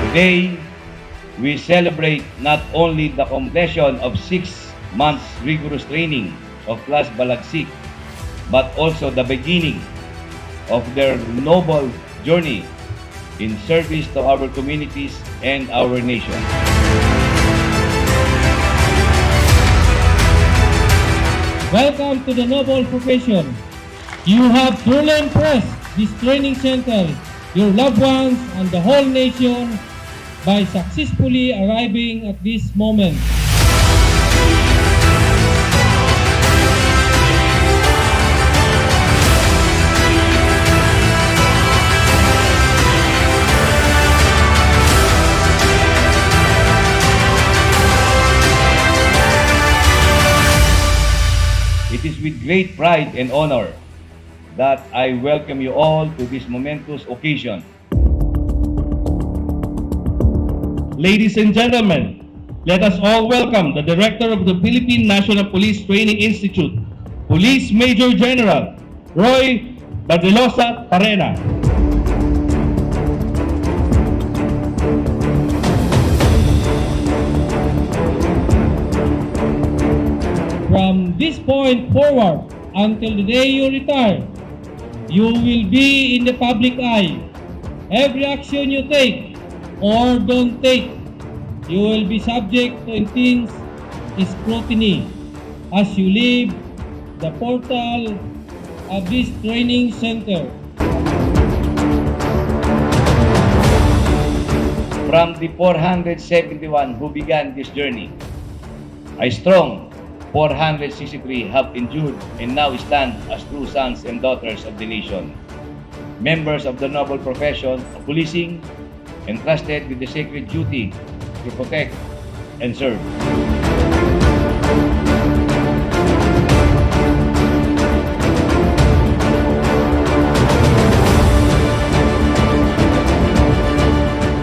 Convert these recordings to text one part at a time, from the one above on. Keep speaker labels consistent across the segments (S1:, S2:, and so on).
S1: Today, we celebrate not only the completion of 6 months rigorous training of Class Balagsik, but also the beginning of their noble journey in service to our communities and our nation.
S2: Welcome to the noble profession. You have truly impressed this training center, your loved ones, and the whole nation by successfully arriving at this moment.
S1: It is with great pride and honor that I welcome you all to this momentous occasion.
S2: Ladies and gentlemen, let us all welcome the Director of the Philippine National Police Training Institute, Police Major General Roy Bardelosa Parena. From this point forward until the day you retire, you will be in the public eye. Every action you take or don't take, you will be subject to intense scrutiny as you leave the portal of this training center.
S1: From the 471 who began this journey, a strong 463 have endured and now stand as true sons and daughters of the nation, members of the noble profession of policing, entrusted with the sacred duty to protect and serve.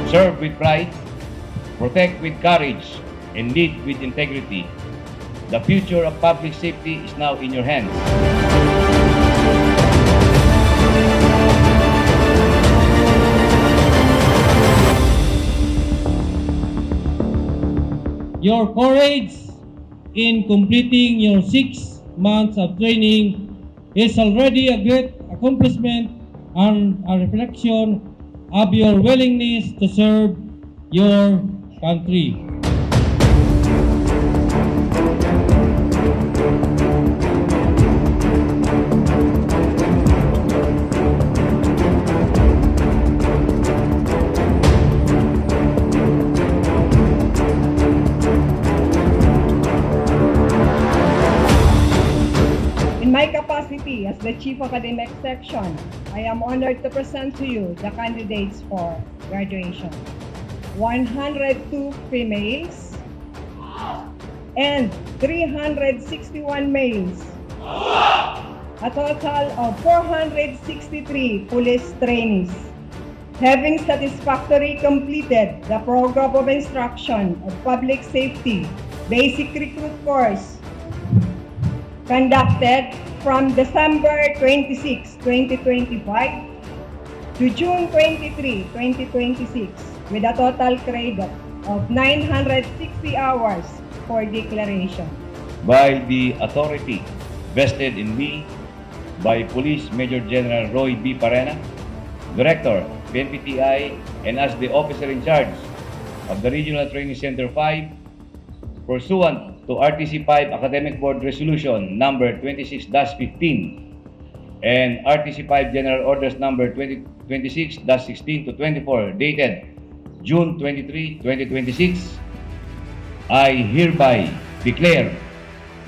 S1: Serve with pride, protect with courage, and lead with integrity. The future of public safety is now in your hands.
S2: Your courage in completing your 6 months of training is already a great accomplishment and a reflection of your willingness to serve your country.
S3: In my capacity as the Chief Academic Section, I am honored to present to you the candidates for graduation. 102 females and 361 males. A total of 463 police trainees, having satisfactorily completed the program of instruction of public safety basic recruit course conducted from December 26, 2025 to June 23, 2026 with a total credit of 960 hours for declaration.
S1: By the authority vested in me by Police Major General Roy B. Parena, Director, PNPTI, and as the officer in charge of the Regional Training Center 5, pursuant to RTC 5 Academic Board Resolution number 26-15 and RTC 5 General Orders number 2026-16 to 24 dated June 23, 2026, I hereby declare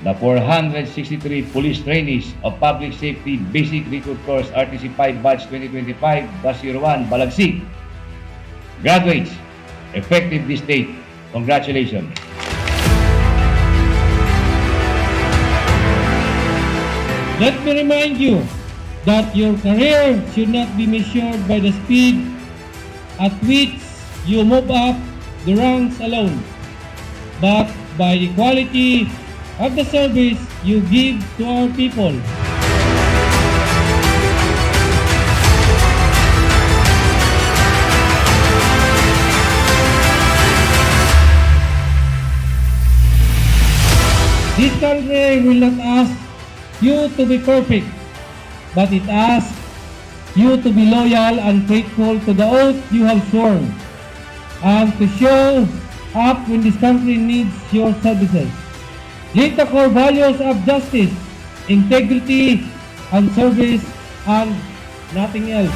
S1: the 463 police trainees of Public Safety Basic Recruit Course RTC 5 Batch 2025-01 Balagsik graduates effective this date. Congratulations.
S2: Let me remind you that your career should not be measured by the speed at which you move up the ranks alone, but by the quality of the service you give to our people. country will not ask you to be perfect, but it asks you to be loyal and faithful to the oath you have sworn, and to show up when this country needs your services. Lead the core values of justice, integrity, and service, and nothing else.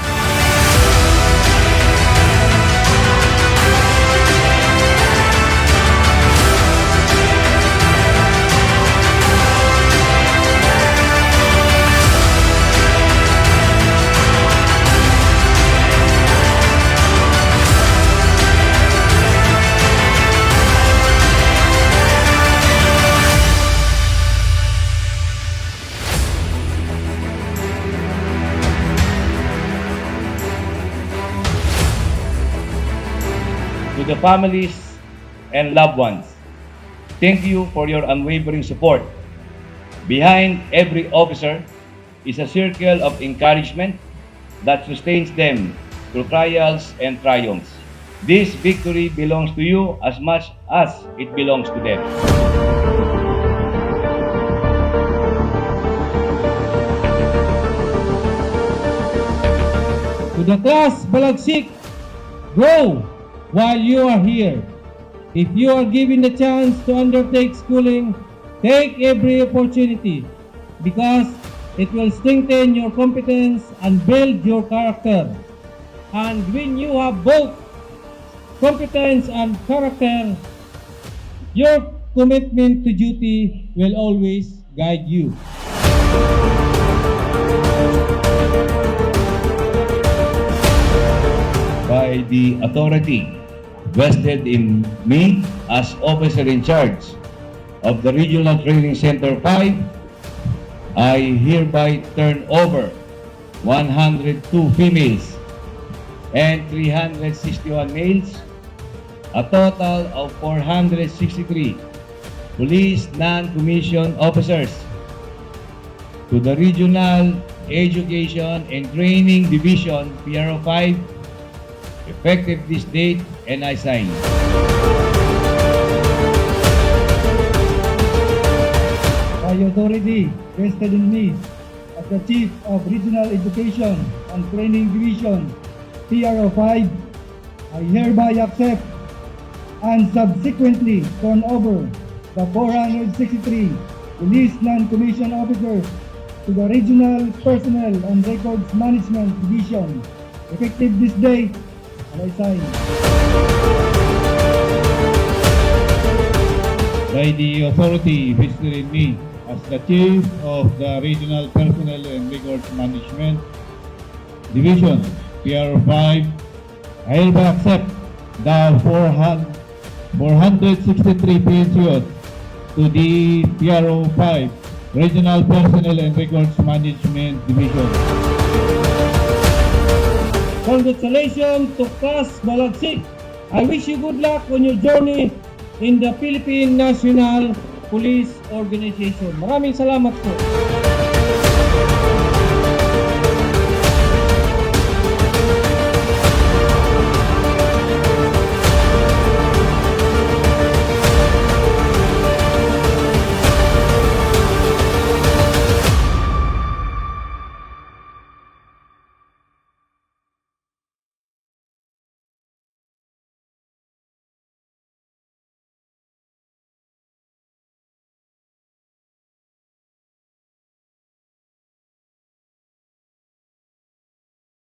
S1: To the families and loved ones, thank you for your unwavering support. Behind every officer is a circle of encouragement that sustains them through trials and triumphs. This victory belongs to you as much as it belongs to them.
S2: To the class Balagsik, grow while you are here. If you are given the chance to undertake schooling, take every opportunity because it will strengthen your competence and build your character. And when you have both competence and character, your commitment to duty will always guide you.
S1: By the authority vested in me as officer in charge of the Regional Training Center 5, I hereby turn over 102 females and 361 males, a total of 463 police non-commissioned officers to the Regional Education and Training Division PRO 5 effective this date, and I sign.
S4: By authority vested in me as the Chief of Regional Education and Training Division, PRO 5, I hereby accept and subsequently turn over the 463 police non-commissioned officers to the Regional Personnel and Records Management Division, effective this date, and I sign.
S5: By the authority vested in me as the Chief of the Regional Personnel and Records Management Division, PRO 5, I hereby accept the 463 pensions to the PRO 5 Regional Personnel and Records Management Division.
S2: Congratulations to Class Balagsik. I wish you good luck on your journey in the Philippine National Police Organization. Maraming salamat po.